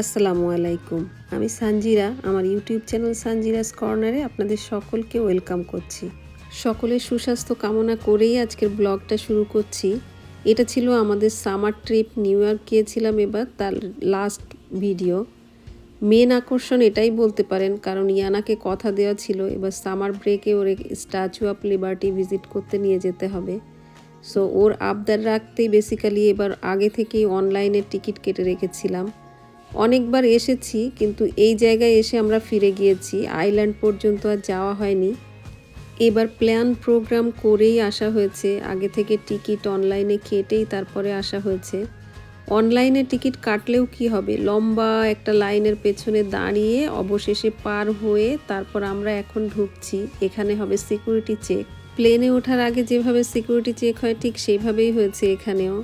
আসসালামু আলাইকুম। আমি সানজিরা আমার ইউটিউব চ্যানেল সানজিরাস কর্নারে আপনাদের সকলকে ওয়েলকাম করছি। সকলের সুস্বাস্থ্য কামনা করেই আজকের ব্লগটা শুরু করছি। এটা ছিল আমাদের সামার ট্রিপ, নিউ ইয়র্ক গিয়েছিলাম এবার, তার লাস্ট ভিডিও। মেন আকর্ষণ এটাই বলতে পারেন, কারণ ইয়ানাকে কথা দেওয়া ছিল এবার সামার ব্রেকে ওর স্ট্যাচু অফ লিবার্টি ভিজিট করতে নিয়ে যেতে হবে। সো ওর আবদার রাখতেই বেসিক্যালি এবার আগে থেকেই অনলাইনে টিকিট কেটে রেখেছিলাম। অনেকবার এসেছি, কিন্তু এই জায়গায় এসে আমরা ফিরে গিয়েছি, আইল্যান্ড পর্যন্ত আর যাওয়া হয়নি। এবার প্ল্যান প্রোগ্রাম করেই আসা হয়েছে, আগে থেকে টিকিট অনলাইনে কেটেই তারপরে আসা হয়েছে। অনলাইনে টিকিট কাটলেও কি হবে, লম্বা একটা লাইনের পেছনে দাঁড়িয়ে অবশেষে পার হয়ে তারপর আমরা এখন ঢুকছি। এখানে হবে সিকিউরিটি চেক। প্লেনে ওঠার আগে যেভাবে সিকিউরিটি চেক হয় ঠিক সেইভাবেই হয়েছে এখানেও।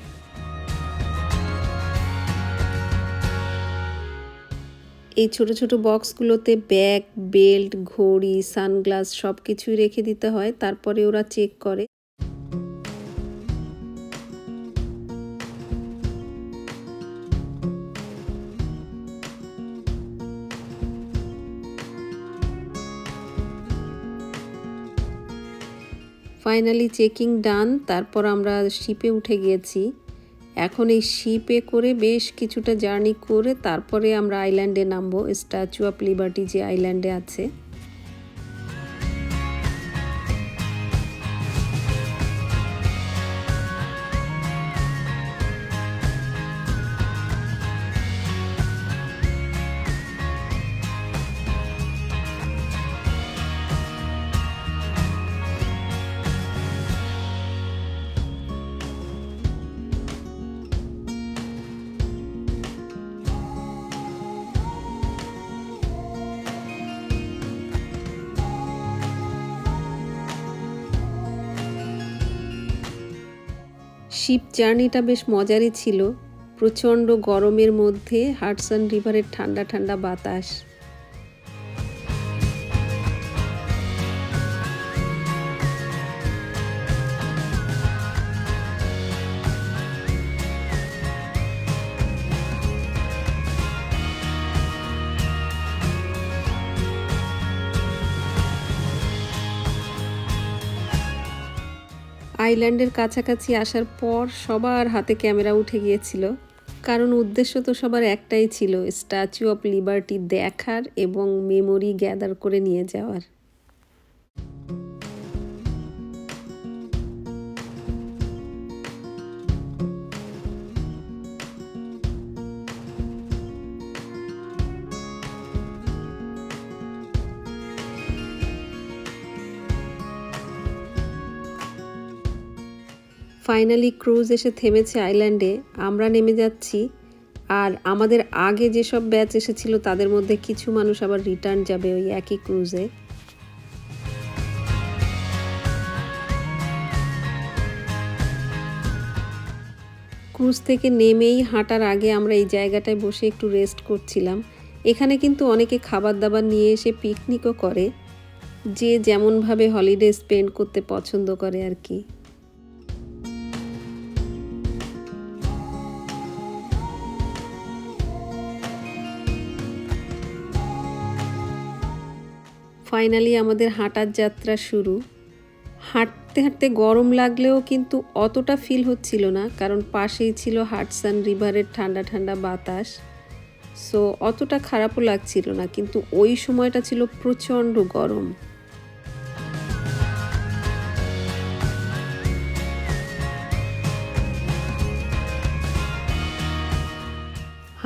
এই ছোট ছোট বক্সগুলোতে ব্যাগ, বেল্ট, ঘড়ি, সানগ্লাস সব কিছুই রেখে দিতে হয়, তারপরে ওরা চেক করে। ফাইনালি চেকিং ডান, তারপর আমরা শিপে উঠে গিয়েছি। এখন এই শিপে করে বেশ কিছুটা জার্নি করে তারপরে আমরা আইল্যান্ডে নামবো, স্ট্যাচু অফ লিবার্টি যে আইল্যান্ডে আছে। শিপ জার্নিটা বেশ মজারই ছিল, প্রচণ্ড গরমের মধ্যে হাডসন রিভারের ঠান্ডা ঠান্ডা বাতাস। আইল্যান্ডের কাছাকাছি আসার পর সবার হাতে ক্যামেরা উঠে গিয়েছিল, কারণ উদ্দেশ্য তো সবার একটাই ছিল, স্ট্যাচু অফ লিবার্টি দেখার এবং মেমোরি গ্যাদার করে নিয়ে যাওয়ার। ফাইনালি ক্রুজ এসে থেমেছে আইল্যান্ডে, আমরা নেমে যাচ্ছি। আর আমাদের আগে যেসব ব্যাচ এসেছিল তাদের মধ্যে কিছু মানুষ আবার রিটার্ন যাবে ওই একই ক্রুজে। ক্রুজ থেকে নেমেই হাঁটার আগে আমরা এই জায়গাটায় বসে একটু রেস্ট করছিলাম। এখানে কিন্তু অনেকে খাবার দাবার নিয়ে এসে পিকনিকও করে, যে যেমনভাবে হলিডে স্পেন্ড করতে পছন্দ করে আর কি। ফাইনালি আমাদের হাঁটার যাত্রা শুরু। হাঁটতে হাঁটতে গরম লাগলেও কিন্তু অতটা ফিল হচ্ছিল না, কারণ পাশেই ছিল হাডসন রিভারের ঠান্ডা ঠান্ডা বাতাস। সো অতটা খারাপও লাগছিল না, কিন্তু ওই সময়টা ছিল প্রচণ্ড গরম।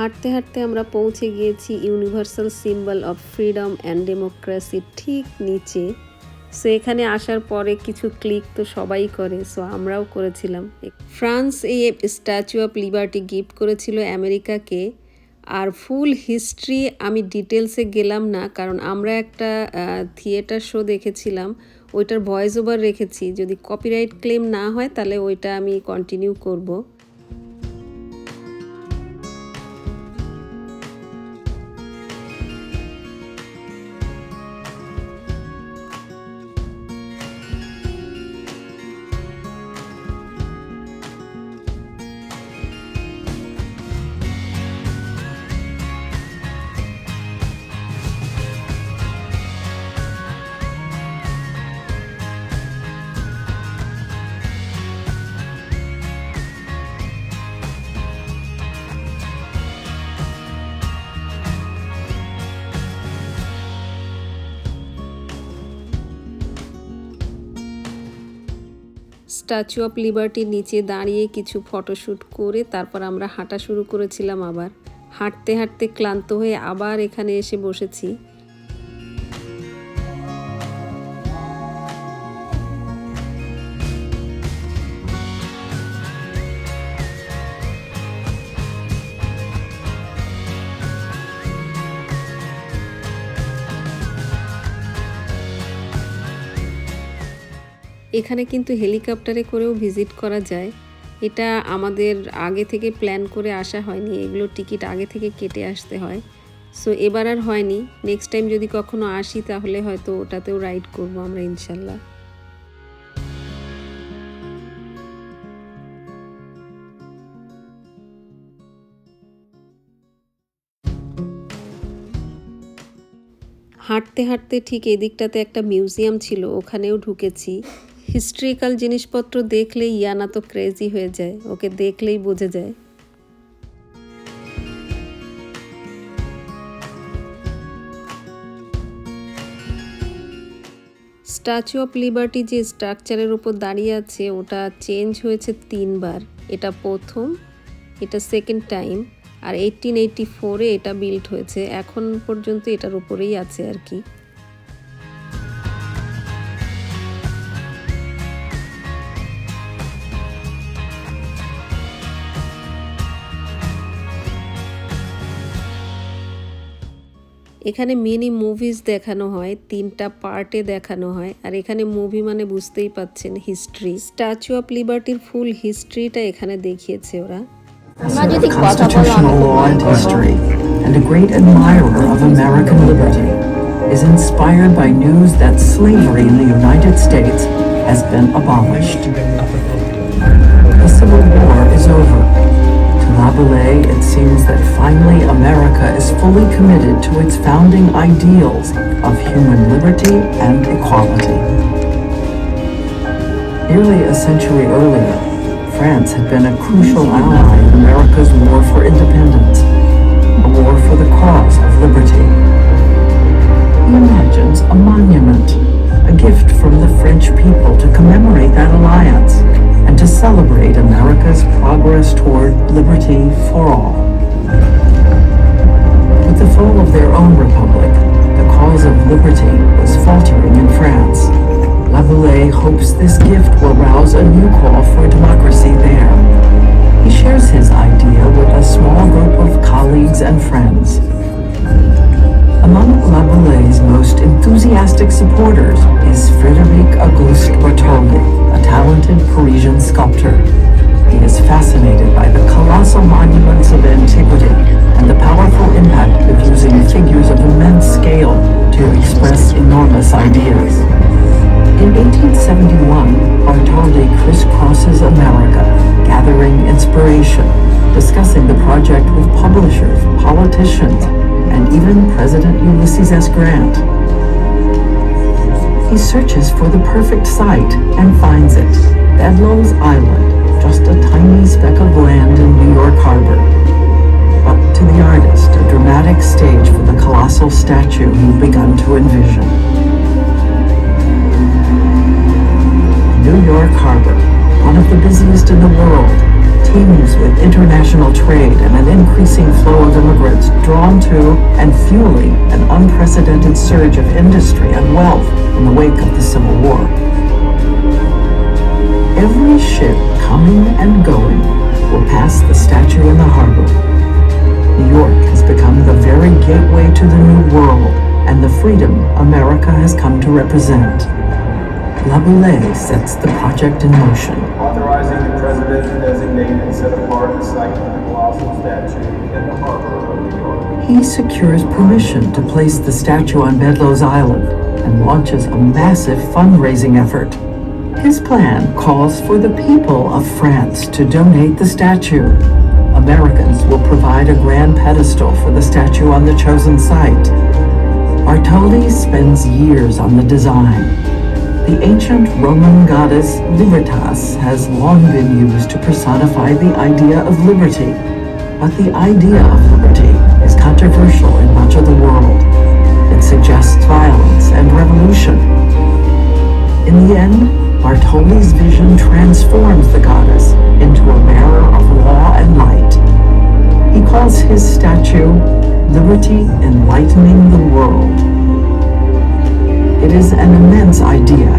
হাঁটতে হাঁটতে আমরা পৌঁছে গিয়েছি universal symbol of freedom and ডেমোক্রেসির ঠিক নিচে। সো এখানে আসার পরে কিছু ক্লিক তো সবাই করে, সো আমরাও করেছিলাম। ফ্রান্স এই স্ট্যাচু অফ লিবার্টি গিফট করেছিল আমেরিকাকে। আর ফুল হিস্ট্রি আমি ডিটেলসে গেলাম না, কারণ আমরা একটা থিয়েটার শো দেখেছিলাম, ওইটার ভয়েস ওভার রেখেছি। যদি কপিরাইট ক্লেম না হয় তাহলে ওইটা আমি কন্টিনিউ করব। স্ট্যাচু অফ লিবার্টির নিচে দাঁড়িয়ে কিছু ফটোশ্যুট করে তারপর আমরা হাঁটা শুরু করেছিলাম। আবার হাঁটতে হাঁটতে ক্লান্ত হয়ে আবার এখানে এসে বসেছি। এখানে কিন্তু হেলিকপ্টারে করেও ভিজিট করা যায়। এটা আমাদের আগে থেকে প্ল্যান করে আসা হয়নি, এগুলো টিকিট আগে থেকে কেটে আসতে হয়। সো এবার আর হয়নি, নেক্সট টাইম যদি কখনো আসি তাহলে হয়তো ওটাতেও রাইড করবো আমরা ইনশাল্লাহ। হাঁটতে হাঁটতে ঠিক এদিকটাতে একটা মিউজিয়াম ছিল, ওখানেও ঢুকেছি। হিস্ট্রিক্যাল জিনিসপত্র দেখলেই ইয়ানা তো ক্রেজি হয়ে যায়, ওকে দেখলেই বোঝা যায়। স্ট্যাচু অফ লিবার্টি যে স্ট্রাকচারের উপর দাঁড়িয়ে আছে ওটা চেঞ্জ হয়েছে 3 বার। এটা প্রথম, এটা সেকেন্ড টাইম, আর 1884-এ এটা বিল্ড হয়েছে। এখন পর্যন্ত এটার উপরেই আছে আর কি। এখানে মিনি মুভিজ দেখানো হয়, 3টা পার্টে দেখানো হয়। আর এখানে মুভি মানে বুঝতেই পাচ্ছেন হিস্ট্রি। স্ট্যাচু অফ লিবার্টির ফুল হিস্ট্রিটা এখানে দেখিয়েছে ওরা। Constitutional law and history, and a great admirer of American liberty, is inspired by news that slavery in the United States has been abolished. The Civil War is over. To Laboulaye, it seems that finally America is fully committed to its founding ideals of human liberty and equality. Nearly a century earlier, France had been a crucial ally in America's war for independence, a war for the cause of liberty. He imagines a monument, a gift from the French people to commemorate that alliance and to celebrate America's progress toward liberty for all. With the fall of their own republic, the cause of liberty was faltering in France. Laboulaye hopes this gift will rouse a new call for democracy there. He shares his idea with a small group of colleagues and friends. Among Laboulaye's most enthusiastic supporters is Frédéric Auguste Bartholdi, a talented Parisian sculptor. He is fascinated by the colossal monuments of antiquity and the powerful impact of using figures of immense scale to express enormous ideas. In 1871, Bartholdi crisscrosses America, gathering inspiration, discussing the project with publishers, politicians, and even President Ulysses S. Grant. He searches for the perfect site and finds it, Bedloe's Island, just a tiny speck of land in New York Harbor. But to the artist, a dramatic stage for the colossal statue he'd begun to envision. New York Harbor, one of the busiest in the world, teems with international trade and an increasing flow of immigrants drawn to and fueling an unprecedented surge of industry and wealth in the wake of the Civil War. Every ship coming and going will pass the statue in the harbor. New York has become the very gateway to the New World and the freedom America has come to represent. Laboulaye sets the project in motion. Authorizing the president to designate and set apart the site of the colossal statue in the harbor of New York. He secures permission to place the statue on Bedloe's Island and launches a massive fundraising effort. His plan calls for the people of France to donate the statue. Americans will provide a grand pedestal for the statue on the chosen site. Bartholdi spends years on the design. The ancient Roman goddess Libertas has long been used to personify the idea of liberty. But the idea of liberty is controversial in much of the world. It suggests violence and revolution. In the end, Bartoli's vision transforms the goddess into a bearer of law and light. He calls his statue Liberty Enlightening the World. It is an immense idea,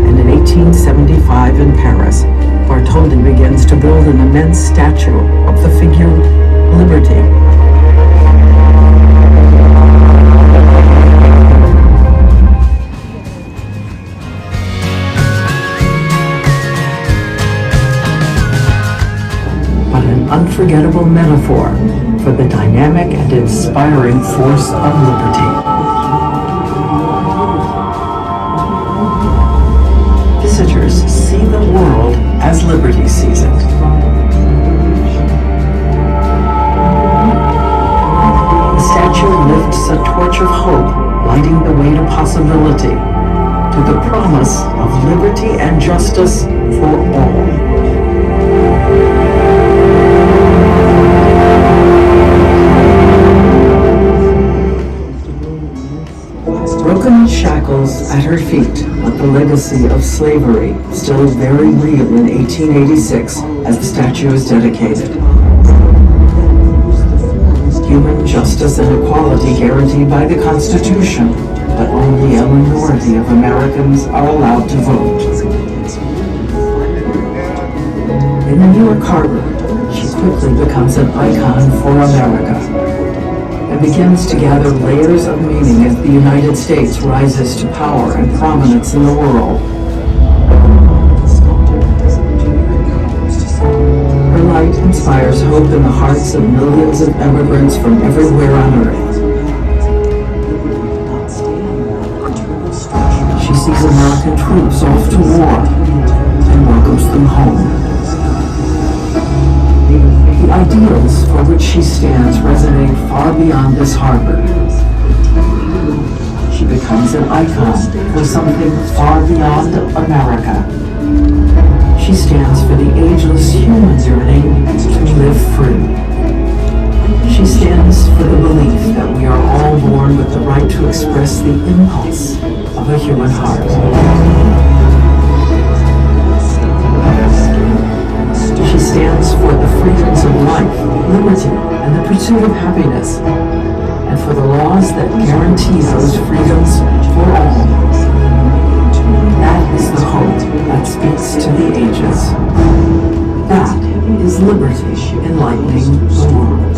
and in 1875 in Paris, Bartoli begins to build an immense statue of the figure Liberty. But an unforgettable metaphor for the dynamic and inspiring force of liberty. Visitors see the world as liberty sees it. The statue lifts a torch of hope, lighting the way to possibility, to the promise of liberty and justice for all. Broken shackles at her feet, but the legacy of slavery still very real in 1886 as the statue is dedicated. Human justice and equality guaranteed by the Constitution, but only a minority of Americans are allowed to vote. In the New York Harbor, she quickly becomes an icon for America and begins to gather layers of meaning as the United States rises to power and prominence in the world. Her light inspires hope in the hearts of millions of immigrants from everywhere on earth. She sees American troops off to war and welcomes them home. The ideals for which she stands resonate far beyond this harbor. She becomes an icon for something far beyond America. She stands for the ageless human yearning to live free. She stands for the belief that we are all born with the right to express the impulse of a human heart. She stands for the freedoms of life, liberty, and the pursuit of happiness, and for the laws that guarantee those freedoms for all. That is the hope that speaks to the ages. That is liberty enlightening the world.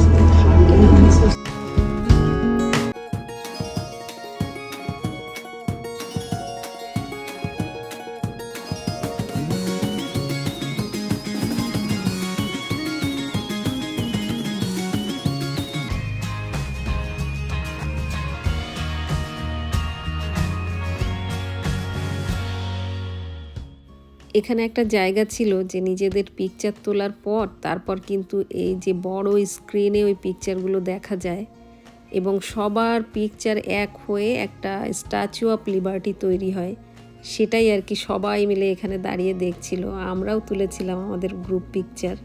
এখানে একটা জায়গা ছিল যে নিজেদের picture তোলার পর তারপর কিন্তু এই যে বড় স্ক্রিনে ওই পিকচারগুলো দেখা যায় এবং সবার পিকচার এক হয়ে একটা স্ট্যাচু অফ লিবার্টি তৈরি হয়। সেটাই আর কি সবাই মিলে এখানে দাঁড়িয়ে দেখছিল, আমরাও তুলেছিলাম আমাদের গ্রুপ পিকচার।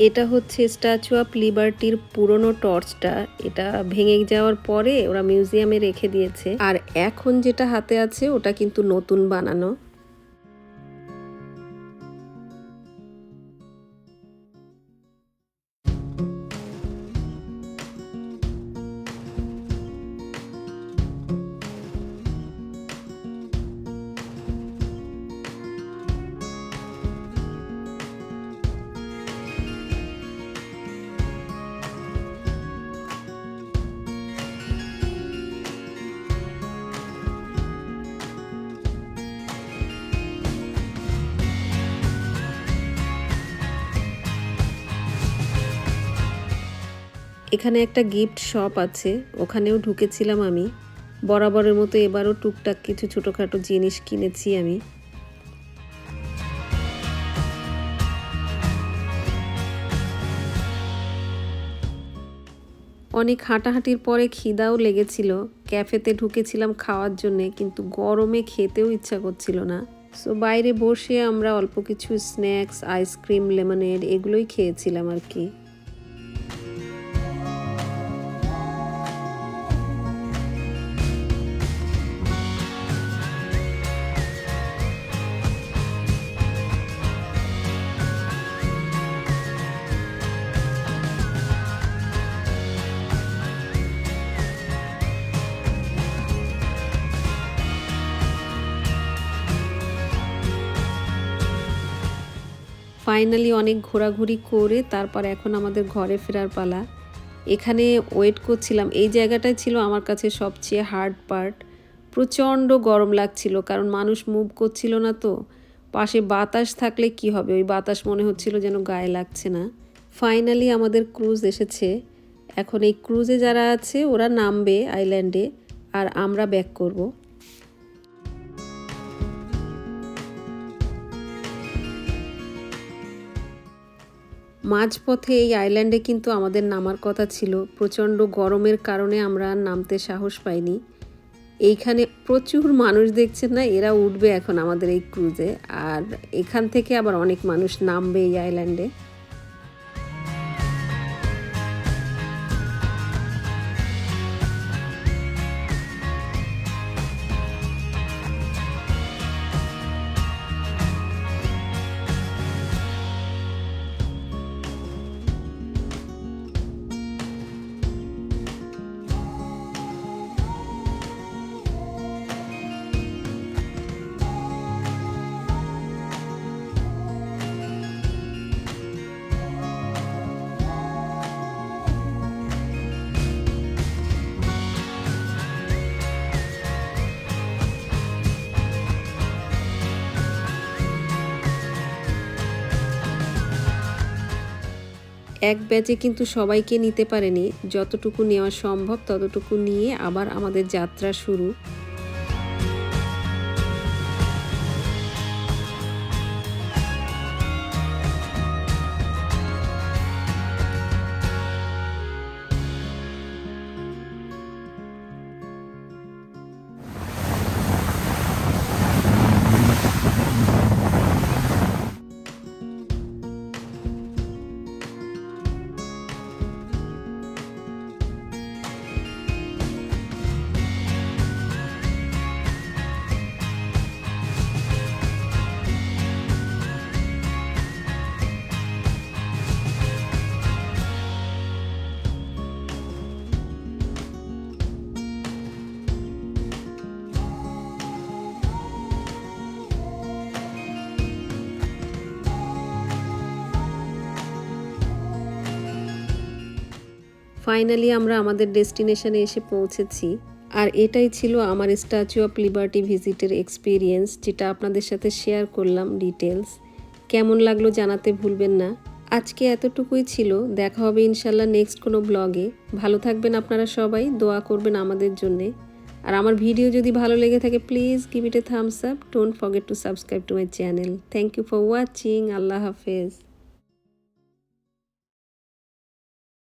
এটা হচ্ছে স্ট্যাচু অফ লিবার্টির পুরনো টর্চটা। এটা ভেঙে যাওয়ার পরে ওরা মিউজিয়ামে রেখে দিয়েছে, আর এখন যেটা হাতে আছে ওটা কিন্তু নতুন বানানো। এখানে একটা গিফট শপ আছে, ওখানেও ঢুকেছিলাম আমি। বরাবরের মতো এবারও টুকটাক কিছু ছোটোখাটো জিনিস কিনেছি আমি। অনেক হাঁটাহাঁটির পরে খিদাও লেগেছিল। ক্যাফেতে ঢুকেছিলাম খাওয়ার জন্যে, কিন্তু গরমে খেতেও ইচ্ছা করছিল না। সো বাইরে বসে আমরা অল্প কিছু স্ন্যাক্স, আইসক্রিম, লেমনেড এগুলোই খেয়েছিলাম আর কি। ফাইনালি অনেক ঘোরাঘুরি করে তারপর এখন আমাদের ঘরে ফেরার পালা। এখানে ওয়েট করছিলাম, এই জায়গাটাই ছিল আমার কাছে সবচেয়ে হার্ড পার্ট। প্রচণ্ড গরম লাগছিল, কারণ মানুষ মুভ করছিল না তো। পাশে বাতাস থাকলে কি হবে, ওই বাতাস মনে হচ্ছিল যেন গায়ে লাগছে না। ফাইনালি আমাদের ক্রুজ এসেছে। এখন এই ক্রুজে যারা আছে ওরা নামবে আইল্যান্ডে, আর আমরা ব্যাক করব। মাঝপথে এই আইল্যান্ডে কিন্তু আমাদের নামার কথা ছিল। প্রচণ্ড গরমের কারণে আমরা নামতে সাহস পাইনি। এইখানে প্রচুর মানুষ দেখছেন না, এরা উঠবে এখন আমাদের এই ক্রুজে, আর এখান থেকে আবার অনেক মানুষ নামবে এই আইল্যান্ডে। এক ব্যাচে কিন্তু সবাইকে নিতে পারেনি, যতটুকু নেওয়া সম্ভব ততটুকু নিয়ে আবার আমাদের যাত্রা শুরু। ফাইনালি আমরা আমাদের ডেস্টিনেশনে এসে পৌঁছেছি, আর এটাই ছিল আমার স্ট্যাচু অফ লিবার্টি ভিজিটের এক্সপিরিয়েন্স, যেটা আপনাদের সাথে শেয়ার করলাম ডিটেলস। কেমন লাগলো জানাতে ভুলবেন না। আজকে এতটুকুই ছিল, দেখা হবে ইনশাল্লাহ নেক্সট কোনো ব্লগে। ভালো থাকবেন আপনারা সবাই, দোয়া করবেন আমাদের জন্যে। আর আমার ভিডিও যদি ভালো লেগে থাকে please give it a thumbs up, don't forget to subscribe to my channel. Thank you for watching. আল্লাহ হাফেজ।